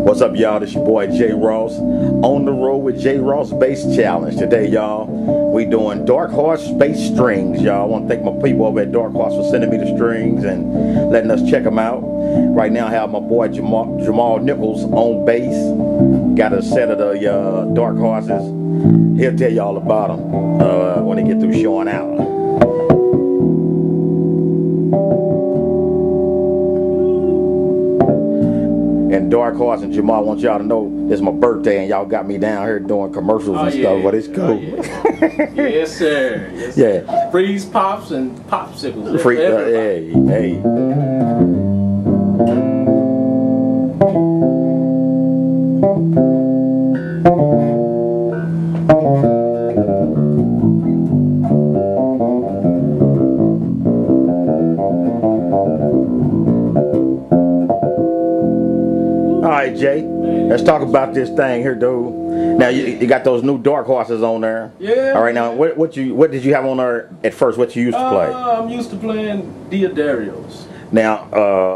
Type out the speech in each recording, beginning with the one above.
What's up, y'all? This your boy Jross on the road with Jross Bass Challenge. Today, y'all, we doing Darkhorse bass strings, y'all. I want to thank my people over at Darkhorse for sending me the strings and letting us check them out. Right now, I have my boy Jahmal Nichols on bass. Got a set of the Darkhorses. He'll tell you all about them when they get through showing out. And Darkhorse and Jahmal, I want y'all to know it's my birthday and y'all got me down here doing commercials and stuff, but it's cool. Yes, sir. Yes, sir. Yeah. Freeze pops and popsicles. Hey, hey. Alright, Jay, let's talk about this thing here, dude. Now you got those new Darkhorses on there. Yeah. All right, now what did you have on there at first? What you used to play? I'm used to playing Diodarios. Now,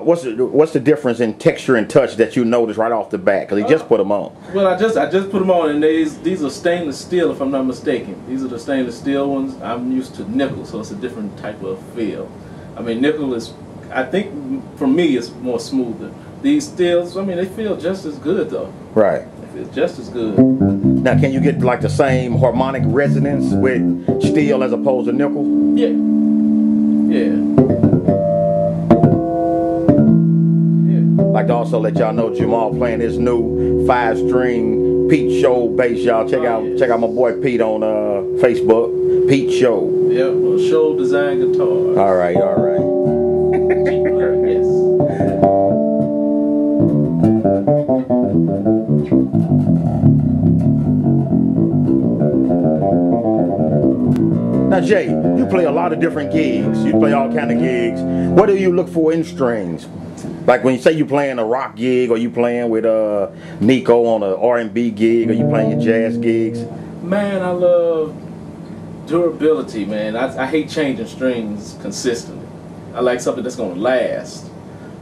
what's the difference in texture and touch that you notice right off the bat? Because he just put them on. Well, I just put them on, and these are stainless steel, if I'm not mistaken. These are the stainless steel ones. I'm used to nickel, so it's a different type of feel. I mean, nickel is, I think, for me, it's more smoother. These steels, I mean, they feel just as good though. Right. They feel just as good. Now, can you get like the same harmonic resonance with steel as opposed to nickel? Yeah. Yeah. Like to also let y'all know Jahmal playing his new 5-string Pete Show bass, y'all. Check out my boy Pete on Facebook. Pete Show. Yeah, well, Show design guitars. All right, all right. Yes. Now, Jay, you play a lot of different gigs. You play all kind of gigs. What do you look for in strings? Like when you say you playing a rock gig, or you playing with Nico on a R&B gig, or you playing your jazz gigs? Man, I love durability, man. I hate changing strings consistently. I like something that's going to last.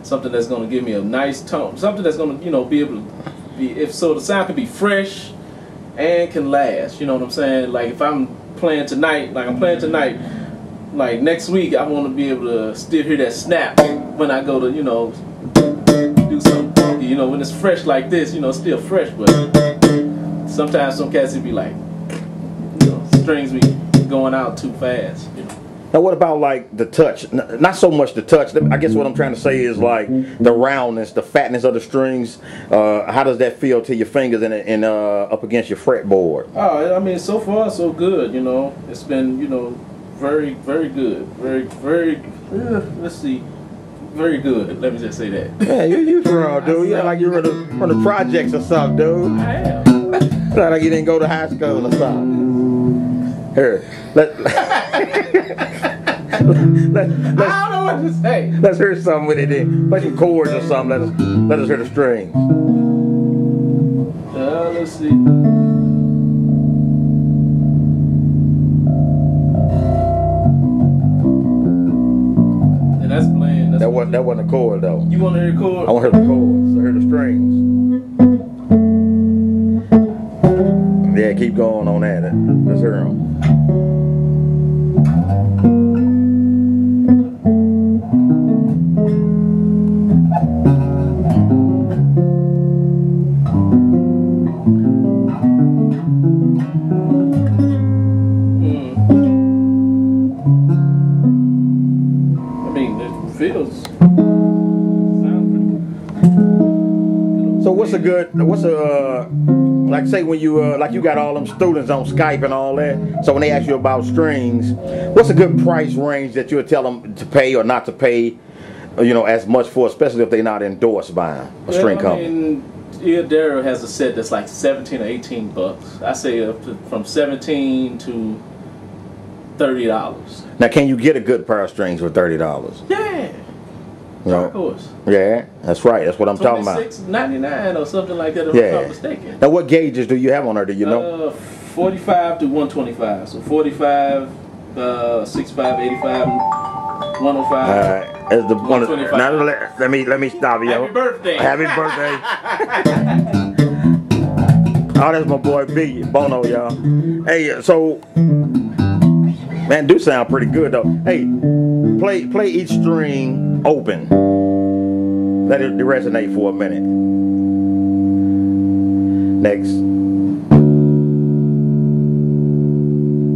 Something that's going to give me a nice tone. Something that's going to, you know, be able to be, so the sound can be fresh and can last. You know what I'm saying? Like if I'm playing tonight, like next week, I want to be able to still hear that snap when I go to, you know, do something funky. You know, when it's fresh like this, you know, it's still fresh, but sometimes some cats would be like, you know, strings be going out too fast, you know. Now, what about like the touch? Not so much the touch. I guess what I'm trying to say is like the roundness, the fatness of the strings. How does that feel to your fingers and up against your fretboard? Oh, I mean, so far so good. You know, it's been, you know, very, very good. Very. Let's see. Very good. Let me just say that. Yeah, you for dude. Yeah, like you're on the projects or something, dude. I am. Like you didn't go to high school or something. Here, I don't know what to say. Let's hear something with it then. Play some chords or something. Let us hear the strings. Let's see. And that's playing. That wasn't a chord though. You want to hear the chord? I want to hear the chords. I hear the strings. Yeah, keep going on that. Let's hear them. So what's a like say when you like you got all them students on Skype and all that, so when they ask you about strings, what's a good price range that you would tell them to pay or not to pay, you know, as much for, especially if they're not endorsed by a string company? I mean, Diodaro has a set that's like 17 or 18 bucks. I say up to from 17 to $30. Now, can you get a good pair of strings for $30? Yeah. Darkhorse. Yeah, that's right. That's what I'm talking about. $26.99 or something like that, if I'm not mistaken. Now, what gauges do you have on there? Do you know? 45 to 125. So 45, 65, 85, 105. All right. as the one. Now 125. let me stop you. Happy birthday. Happy birthday. Oh, that's my boy B Bono, y'all. Hey, so man, do sound pretty good though. Hey, play each string open. Let it resonate for a minute. Next.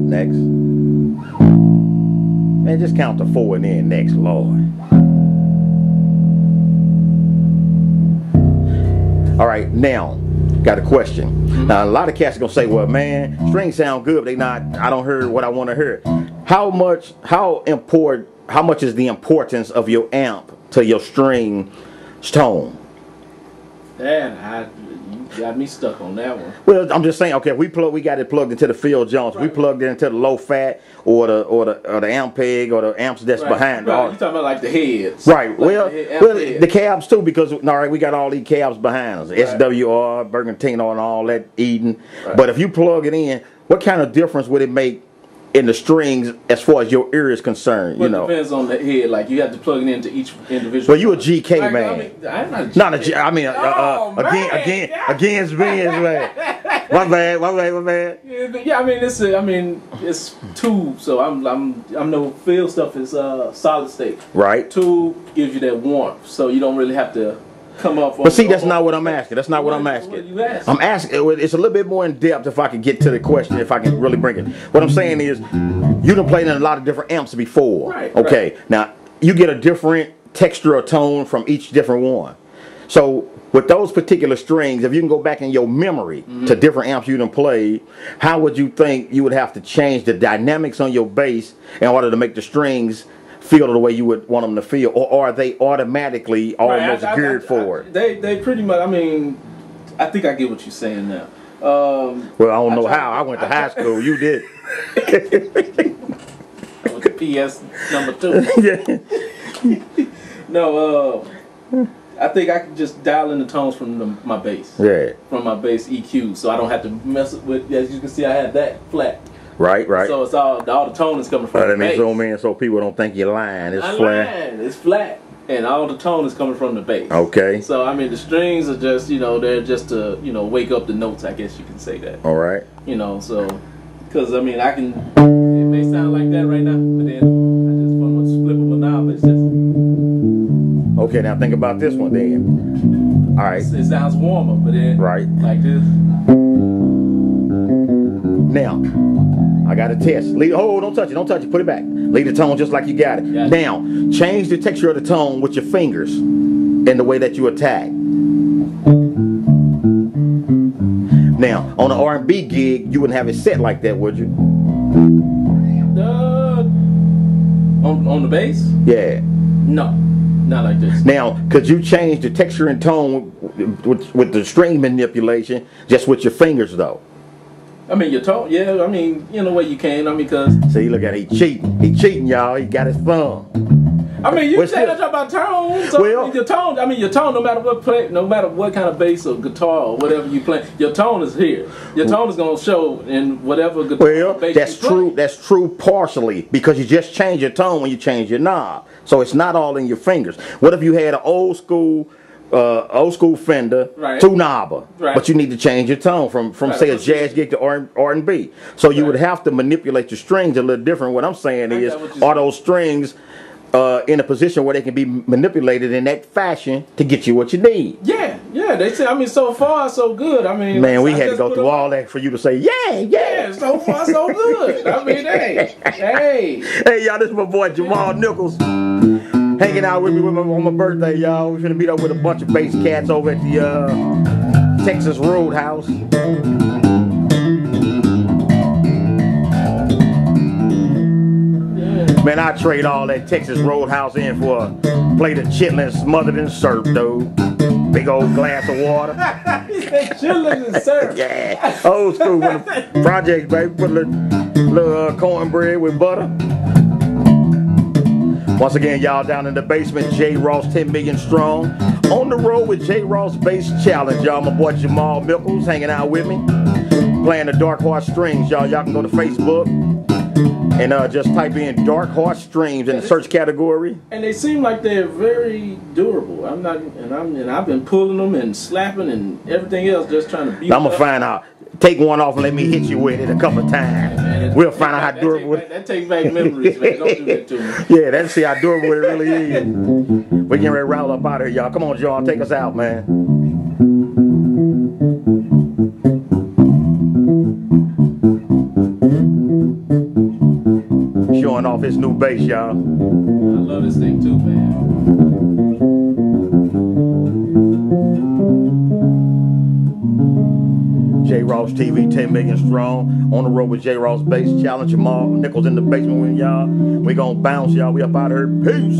Next. Man, just count to 4 and then next, Lord. All right, now, got a question. Now, a lot of cats are gonna say, well, man, strings sound good, but I don't hear what I want to hear. How much is the importance of your amp to your string tone? Man, you got me stuck on that one. Well, I'm just saying, okay, we got it plugged into the Phil Jones. Right. We plugged it into the low fat or the amp peg or the amps that's behind. Right. You talking about like the heads? Right. Like the cabs too, because all right, we got all these cabs behind us. Right. SWR, Bergantino, and all that Eden. Right. But if you plug it in, what kind of difference would it make in the strings as far as your ear is concerned? Well, you know, it depends on the head. Like you have to plug it into each individual. Well, you a GK man. I'm not a GK. Not a G. I mean, against Benz man. My bad. Yeah, I mean it's tube. So I'm no field stuff is solid state. Right. Tube gives you that warmth, so you don't really have to come up. But see, that's not what I'm asking. That's not what I'm asking. What you asking? I'm asking. It's a little bit more in depth if I can get to the question. If I can really bring it. What I'm saying is, you done played in a lot of different amps before. Right. Okay. Right. Now you get a different texture or tone from each different one. So with those particular strings, if you can go back in your memory to different amps you done played, how would you think you would have to change the dynamics on your bass in order to make the strings feel the way you would want them to feel, or are they automatically almost geared for it? They pretty much. I mean, I think I get what you're saying now. Well, I don't know how. I went to high school. You did. I went to PS number 2. Yeah. No. I think I can just dial in the tones from my bass. Yeah. From my bass EQ, so I don't have to mess with. As you can see, I have that flat. Right. So it's all the tone is coming from the bass. Zoom in so people don't think you're lying. It's flat. It's flat, and all the tone is coming from the bass. Okay. So I mean, the strings are just they're just to wake up the notes. I guess you can say that. All right. So because I mean it may sound like that right now, but then I just from a flip of a knob, it's just. Okay, now think about this one then. All right. It sounds warmer, but then like this. Now, I got a test. Don't touch it. Put it back. Leave the tone just like you got it. Now, change the texture of the tone with your fingers in the way that you attack. Now, on an R&B gig, you wouldn't have it set like that, would you? On the bass? Yeah. No, not like this. Now, could you change the texture and tone with the string manipulation just with your fingers, though? I mean, your tone, yeah, I mean, in a way you can, I mean, because... See, look at it, he cheating, y'all, he got his thumb. I mean, you say that about tone, so your tone, no matter what kind of bass or guitar or whatever you play, your tone is here. Your tone is going to show in whatever guitar bass that's you true, play. that's true partially, because you just change your tone when you change your knob. So it's not all in your fingers. What if you had an old school Fender, two knobber, but you need to change your tone from say a jazz gig to R&B. So you would have to manipulate your strings a little different. What I'm saying is, are those strings in a position where they can be manipulated in that fashion to get you what you need? Yeah. They say, I mean, so far so good. I mean, man, we had to go through all that for you to say, yeah. So far so good. I mean, hey, y'all, this is my boy Jahmal Nichols. Hanging out with me on my birthday, y'all. We're finna meet up with a bunch of bass cats over at the Texas Roadhouse. Man, I trade all that Texas Roadhouse in for a plate of chitlins smothered in syrup, though. Big old glass of water. He said chitlins and syrup. Yeah, old school projects, baby. Put a little cornbread with butter. Once again, y'all, down in the basement, Jross 10 million strong. On the road with Jross Bass Challenge, y'all. My boy Jahmal Nichols hanging out with me. Playing the Darkhorse strings, y'all. Y'all can go to Facebook. man. And just type in Darkhorse strings in the search category. And they seem like they're very durable. I've been pulling them and slapping and everything else, just trying to beat. I'm gonna find out. Take one off and let me hit you with it a couple of times. Man, we'll find out how durable it is. That takes back memories, man. Don't do that to me. Yeah, let's see how durable it really is. We getting ready to roll up out of here, y'all. Come on, John, take us out, man. Showing off his new bass, y'all. I love this thing too, man. Jross-tv, 10 million strong. On the road with Jross Bass Challenge. Jahmal Nichols in the basement with y'all. We gonna bounce, y'all. We up out of here. Peace.